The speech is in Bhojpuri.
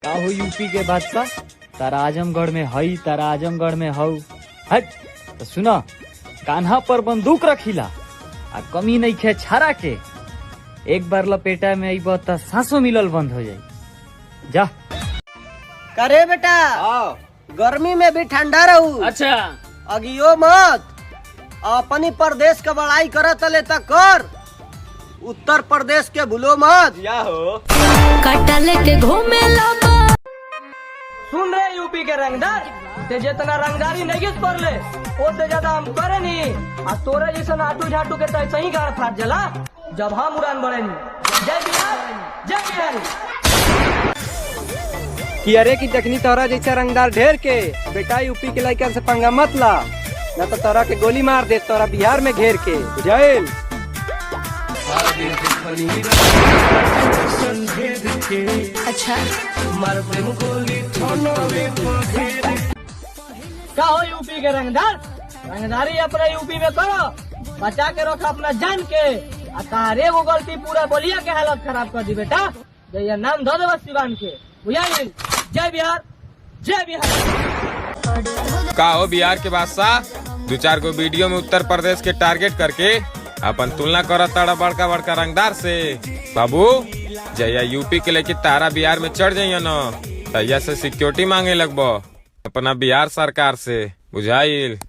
का हो यूपी के बादशाह, तारा आजमगढ़ में हई, तारा आजमगढ़ में हऊ। हट तो सुना, कान्हा पर बंदूक रखीला आ कमी नहीं खे छारा के। एक बार लपेटा में अब तो सांसों मिलल बंद हो जाये। जा करे बेटा, गर्मी में भी ठंडा रहू। अच्छा अगियो मत। अपनी प्रदेश का बड़ाई करत ले तक कर, उत्तर प्रदेश के भूलो मत। या हो कट्टा लेके घूमे सुन रहे यूपी के रंगदार, ते जितना रंगदारी नहीं कर ले उससे ज्यादा हम करे नहीं। आ तोरे जैसा नाटू झाटू के तो सही गाड़ फाट जला जब हम उड़ान बढ़े नहीं। जय बिहार, जय बिहार। कि अरे की देखनी तोरा जैसा रंगदार ढेर के बेटा, यूपी के लड़का से पंगा मत ला, न तो तोरा के गोली मार दे तोरा बिहार में घेर के। बुझाइल? अच्छा क्या हो यूपी के रंगदार, रंगदारी अपना यूपी में करो, बचा के रखो अपना जान के। तारे वो गलती पूरा बलिया के हालत खराब कर दी बेटा। जय नाम धो दो सिवान के। बुझाइल? जय बिहार, जय बिहार। का हो बिहार के बादशाह, दो चार गो वीडियो में उत्तर प्रदेश के टारगेट करके अपन तुलना करत ताड़ा बड़का बड़का रंगदार से। बाबू जया यूपी के लेके तारा बिहार में चढ़ जाइए न, तैया से सिक्योरिटी मांगे लगबो अपना बिहार सरकार से। बुझाइल?